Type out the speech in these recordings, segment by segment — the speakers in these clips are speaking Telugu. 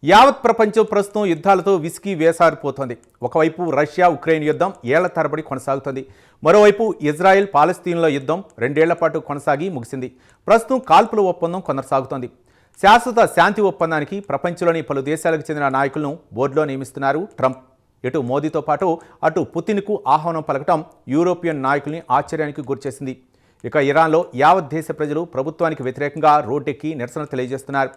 యావత్ ప్రపంచం ప్రస్తుతం యుద్ధాలతో విసిగి వేసారిపోతోంది. ఒకవైపు రష్యా ఉక్రెయిన్ యుద్ధం ఏళ్ల తరబడి కొనసాగుతోంది. మరోవైపు ఇజ్రాయెల్ పాలస్తీన్ల యుద్ధం 2 ఏళ్ల పాటు కొనసాగి ముగిసింది. ప్రస్తుతం కాల్పుల ఒప్పందం కొనసాగుతోంది. శాశ్వత శాంతి ఒప్పందానికి ప్రపంచంలోని పలు దేశాలకు చెందిన నాయకులను బోర్డులో నియమిస్తున్నారు ట్రంప్. ఇటు మోదీతో పాటు అటు పుతిన్కు ఆహ్వానం పలకటం యూరోపియన్ నాయకుల్ని ఆశ్చర్యానికి గురిచేసింది. ఇక ఇరాన్లో యావత్ దేశ ప్రజలు ప్రభుత్వానికి వ్యతిరేకంగా రోడ్డెక్కి నిరసన తెలియజేస్తున్నారు.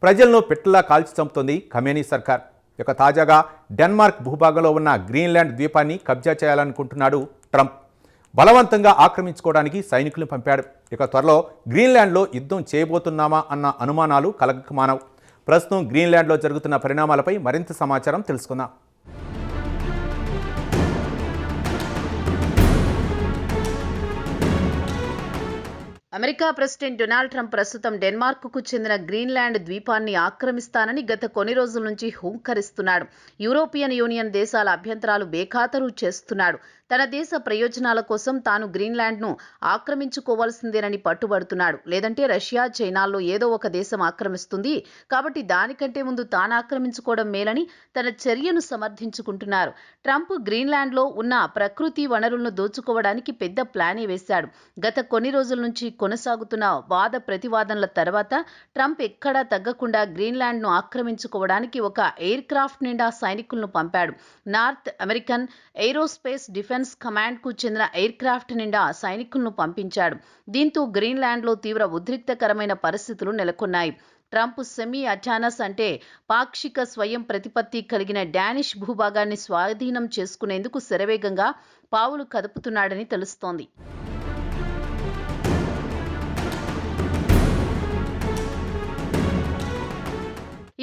ప్రజలను పెట్టులా కాల్చి చంపుతోంది ఖమేనీ సర్కార్. ఇక తాజాగా డెన్మార్క్ భూభాగంలో ఉన్న గ్రీన్లాండ్ ద్వీపాన్ని కబ్జా చేయాలనుకుంటున్నాడు ట్రంప్. బలవంతంగా ఆక్రమించుకోవడానికి సైనికులను పంపాడు. ఇక త్వరలో గ్రీన్లాండ్లో యుద్ధం చేయబోతున్నామా అన్న అనుమానాలు కలగకమానవు. ప్రస్తుతం గ్రీన్లాండ్లో జరుగుతున్న పరిణామాలపై మరింత సమాచారం తెలుసుకుందాం. అమెరికా ప్రెసిడెంట్ డొనాల్డ్ ట్రంప్ ప్రస్తుతం డెన్మార్క్కు చెందిన గ్రీన్లాండ్ ద్వీపాన్ని ఆక్రమిస్తానని గత కొన్ని రోజుల నుంచి హుంకరిస్తున్నాడు. యూరోపియన్ యూనియన్ దేశాల అభ్యంతరాలు బేఖాతరు చేస్తున్నాడు. తన దేశ ప్రయోజనాల కోసం తాను గ్రీన్లాండ్ను ఆక్రమించుకోవాల్సిందేనని పట్టుబడుతున్నాడు. లేదంటే రష్యా, చైనాల్లో ఏదో ఒక దేశం ఆక్రమిస్తుంది కాబట్టి దానికంటే ముందు తాను ఆక్రమించుకోవడం మేలని తన చర్యను సమర్థించుకుంటున్నారు. ట్రంప్ గ్రీన్లాండ్లో ఉన్న ప్రకృతి వనరులను దోచుకోవడానికి పెద్ద ప్లానే వేశాడు. గత కొన్ని రోజుల నుంచి కొనసాగుతున్న వాద ప్రతివాదనల తర్వాత ట్రంప్ ఎక్కడా తగ్గకుండా గ్రీన్లాండ్ను ఆక్రమించుకోవడానికి ఒక ఎయిర్ క్రాఫ్ట్ నిండా సైనికులను పంపాడు. నార్త్ అమెరికన్ ఏరోస్పేస్ డిఫెన్స్ కమాండ్కు చెందిన ఎయిర్ క్రాఫ్ట్ నిండా సైనికులను పంపించాడు. దీంతో గ్రీన్లాండ్లో తీవ్ర ఉద్రిక్తకరమైన పరిస్థితులు నెలకొన్నాయి. ట్రంప్ సెమీ అటానస్ అంటే పాక్షిక స్వయం ప్రతిపత్తి కలిగిన డానిష్ భూభాగాన్ని స్వాధీనం చేసుకునేందుకు శరవేగంగా పావులు కదుపుతున్నాడని తెలుస్తోంది.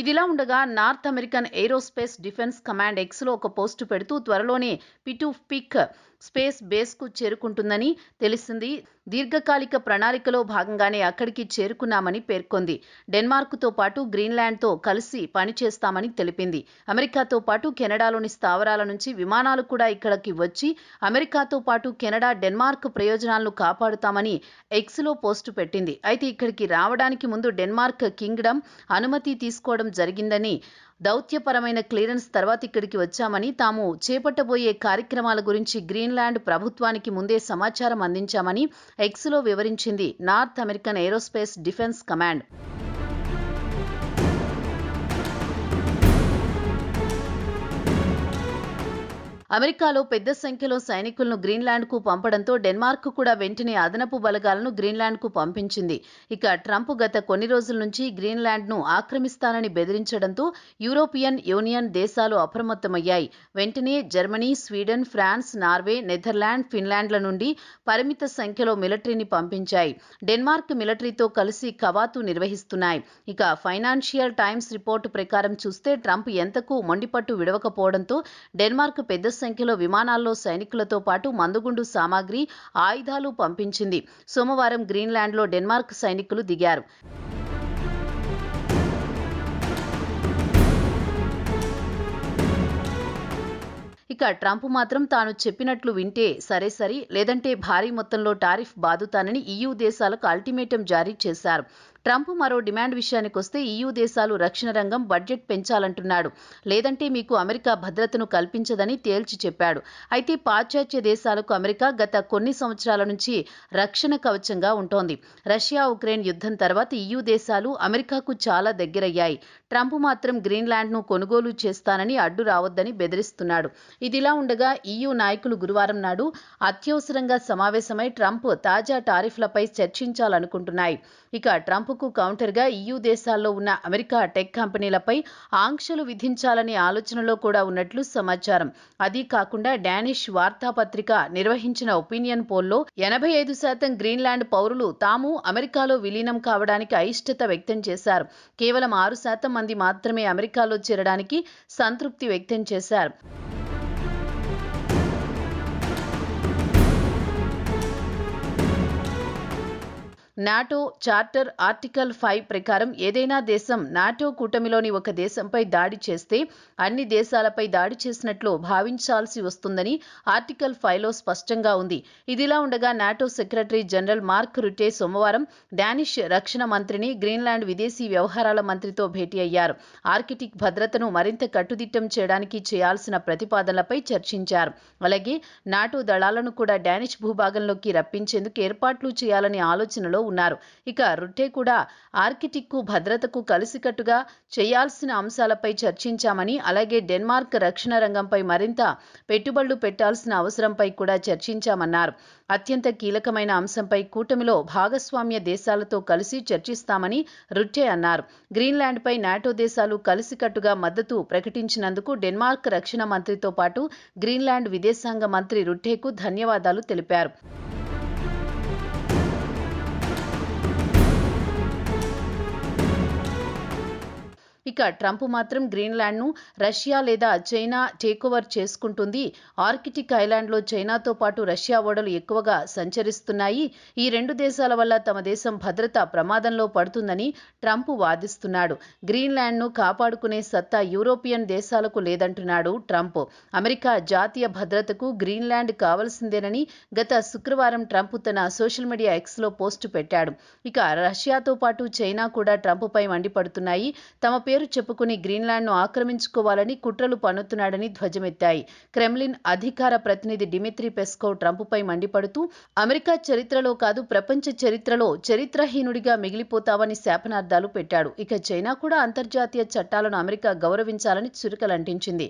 ఇదిలా ఉండగా North American aerospace defence command ఎక్స్లో ఒక పోస్టు పెడుతూ త్వరలోనే పిటుపిక్ స్పేస్ బేస్కు చేరుకుంటుందని తెలిసింది. దీర్ఘకాలిక ప్రణాళికలో భాగంగానే అక్కడికి చేరుకున్నామని పేర్కొంది. డెన్మార్క్తో పాటు గ్రీన్లాండ్తో కలిసి పనిచేస్తామని తెలిపింది. అమెరికాతో పాటు కెనడాలోని స్థావరాల నుంచి విమానాలు కూడా ఇక్కడికి వచ్చి అమెరికాతో పాటు కెనడా, డెన్మార్క్ ప్రయోజనాలను కాపాడుతామని ఎక్స్లో పోస్టు పెట్టింది. అయితే ఇక్కడికి రావడానికి ముందు డెన్మార్క్ కింగ్డమ్ అనుమతి తీసుకోవడం జరిగిందని, దౌత్యపరమైన క్లియరెన్స్ తర్వాత ఇక్కడికి వచ్చామని, తాము చేపట్టబోయే కార్యక్రమాల గురించి గ్రీన్లాండ్ ప్రభుత్వానికి ముందే సమాచారం అందించామని ఎక్స్లో వివరించింది north American aerospace defence command. అమెరికాలో పెద్ద సంఖ్యలో సైనికులను గ్రీన్లాండ్కు పంపడంతో డెన్మార్క్ కూడా వెంటనే అదనపు బలగాలను గ్రీన్లాండ్కు పంపించింది. ఇక ట్రంప్ గత కొన్ని రోజుల నుంచి గ్రీన్లాండ్ను ఆక్రమిస్తానని బెదిరించడంతో యూరోపియన్ యూనియన్ దేశాలు అప్రమత్తమయ్యాయి. వెంటనే Germany, Sweden, France, Norway, Netherland, ఫిన్లాండ్ల నుండి పరిమిత సంఖ్యలో మిలిటరీని పంపించాయి. డెన్మార్క్ మిలిటరీతో కలిసి కవాతు నిర్వహిస్తున్నాయి. ఇక ఫైనాన్షియల్ టైమ్స్ రిపోర్టు ప్రకారం చూస్తే ట్రంప్ ఎంతకు మొండిపట్టు విడవకపోవడంతో డెన్మార్క్ పెద్ద సంఖ్యలో విమానాల్లో సైనికులతో పాటు మందుగుండు సామాగ్రి, ఆయుధాలు పంపించింది. సోమవారం గ్రీన్లాండ్లో డెన్మార్క్ సైనికులు దిగారు. ఇక ట్రంప్ మాత్రం తాను చెప్పినట్లు వింటే సరే, లేదంటే భారీ మొత్తంలో టారిఫ్ బాదుతానని EU దేశాలకు అల్టిమేటం జారీ చేశారు. ట్రంప్ మరో డిమాండ్ విషయానికి వస్తే EU దేశాలు రక్షణ రంగం బడ్జెట్ పెంచాలంటున్నాడు. లేదంటే మీకు అమెరికా భద్రతను కల్పించదని తేల్చి చెప్పాడు. అయితే పాశ్చాత్య దేశాలకు అమెరికా గత కొన్ని సంవత్సరాల నుంచి రక్షణ కవచంగా ఉంటోంది. రష్యా ఉక్రెయిన్ యుద్ధం తర్వాత EU దేశాలు అమెరికాకు చాలా దగ్గరయ్యాయి. ట్రంప్ మాత్రం గ్రీన్లాండ్ను కొనుగోలు చేస్తానని, అడ్డు రావద్దని బెదిరిస్తున్నాడు. ఇదిలా ఉండగా EU నాయకులు గురువారం నాడు అత్యవసరంగా సమావేశమై ట్రంప్ తాజా టారిఫ్లపై చర్చించాలనుకుంటున్నాయి. ఇక ట్రంప్కు కౌంటర్గా EU దేశాల్లో ఉన్న అమెరికా టెక్ కంపెనీలపై ఆంక్షలు విధించాలనే ఆలోచనలో కూడా ఉన్నట్లు సమాచారం. అదీ కాకుండా డానిష్ వార్తాపత్రిక నిర్వహించిన ఒపీనియన్ పోల్లో 85% గ్రీన్లాండ్ పౌరులు తాము అమెరికాలో విలీనం కావడానికి అయిష్టత వ్యక్తం చేశారు. కేవలం 6% మంది మాత్రమే అమెరికాలో చేరడానికి సంతృప్తి వ్యక్తం చేశారు. నాటో చార్టర్ ఆర్టికల్ 5 ప్రకారం ఏదైనా దేశం నాటో కూటమిలోని ఒక దేశంపై దాడి చేస్తే అన్ని దేశాలపై దాడి చేసినట్లు భావించాల్సి వస్తుందని ఆర్టికల్ 5లో స్పష్టంగా ఉంది. ఇదిలా ఉండగా నాటో సెక్రటరీ జనరల్ మార్క్ రుటే సోమవారం డానిష్ రక్షణ మంత్రిని, గ్రీన్లాండ్ విదేశీ వ్యవహారాల మంత్రితో భేటీ అయ్యారు. ఆర్కిటిక్ భద్రతను మరింత కట్టుదిట్టం చేయడానికి చేయాల్సిన ప్రతిపాదనలపై చర్చించారు. అలాగే నాటో దళాలను కూడా డానిష్ భూభాగంలోకి రప్పించేందుకు ఏర్పాట్లు చేయాలనే ఆలోచనలో ఉన్నారు. ఇక రుట్టే కూడా ఆర్కిటిక్కు భద్రతకు కలిసికట్టుగా చేయాల్సిన అంశాలపై చర్చించామని, అలాగే డెన్మార్క్ రక్షణ రంగంపై మరింత పెట్టుబడులు పెట్టాల్సిన అవసరంపై కూడా చర్చించామన్నారు. అత్యంత కీలకమైన అంశంపై కూటమిలో భాగస్వామ్య దేశాలతో కలిసి చర్చిస్తామని రుట్టే అన్నారు. గ్రీన్లాండ్పై నాటో దేశాలు కలిసికట్టుగా మద్దతు ప్రకటించినందుకు డెన్మార్క్ రక్షణ మంత్రితో పాటు గ్రీన్లాండ్ విదేశాంగ మంత్రి రుట్టేకు ధన్యవాదాలు తెలిపారు. ఇక ట్రంప్ మాత్రం గ్రీన్లాండ్ను రష్యా లేదా చైనా టేకోవర్ చేసుకుంటుంది. ఆర్కిటిక్ ఐలాండ్లో చైనాతో పాటు రష్యా ఓడలు ఎక్కువగా సంచరిస్తున్నాయి. ఈ రెండు దేశాల వల్ల తమ దేశం భద్రత ప్రమాదంలో పడుతుందని ట్రంప్ వాదిస్తున్నాడు. గ్రీన్లాండ్ను కాపాడుకునే సత్తా యూరోపియన్ దేశాలకు లేదంటున్నాడు ట్రంప్. అమెరికా జాతీయ భద్రతకు గ్రీన్లాండ్ కావాల్సిందేనని గత శుక్రవారం ట్రంప్ తన సోషల్ మీడియా ఎక్స్లో పోస్టు పెట్టాడు. ఇక రష్యాతో పాటు చైనా కూడా ట్రంప్పై మండిపడుతున్నాయి. తమ పేరు చెప్పుకుని గ్రీన్లాండ్ను ఆక్రమించుకోవాలని కుట్రలు పన్నుతున్నాడని ధ్వజమెత్తాయి. క్రెమ్లిన్ అధికార ప్రతినిధి డిమిత్రీ పెస్కోవ్ ట్రంప్పై మండిపడుతూ అమెరికా చరిత్రలో కాదు, ప్రపంచ చరిత్రలో చరిత్రహీనుడిగా మిగిలిపోతావని శాపనార్థాలు పెట్టాడు. ఇక చైనా కూడా అంతర్జాతీయ చట్టాలను అమెరికా గౌరవించాలని చురకలంటించింది.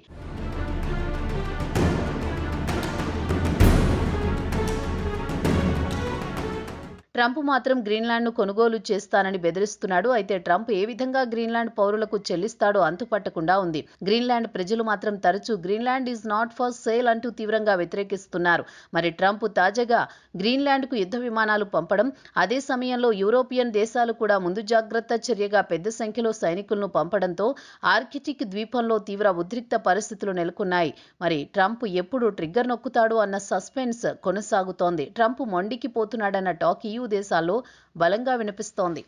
ట్రంప్ మాత్రం గ్రీన్లాండ్ను కొనుగోలు చేస్తానని బెదిరిస్తున్నాడు. అయితే ట్రంప్ ఏ విధంగా గ్రీన్లాండ్ పౌరులకు చెల్లిస్తాడో అంతుపట్టకుండా ఉంది. గ్రీన్లాండ్ ప్రజలు మాత్రం తరచూ Greenland is not for sale అంటూ తీవ్రంగా వ్యతిరేకిస్తున్నారు. మరి ట్రంప్ తాజాగా గ్రీన్లాండ్కు యుద్ధ విమానాలు పంపడం, అదే సమయంలో యూరోపియన్ దేశాలు కూడా ముందు జాగ్రత్త చర్యగా పెద్ద సంఖ్యలో సైనికులను పంపడంతో ఆర్కిటిక్ ద్వీపంలో తీవ్ర ఉద్రిక్త పరిస్థితులు నెలకొన్నాయి. మరి ట్రంప్ ఎప్పుడు ట్రిగ్గర్ నొక్కుతాడు అన్న సస్పెన్స్ కొనసాగుతోంది. ట్రంప్ మొండికి పోతున్నాడన్న టాక్ దేశాల్లో బలంగా వినిపిస్తోంది.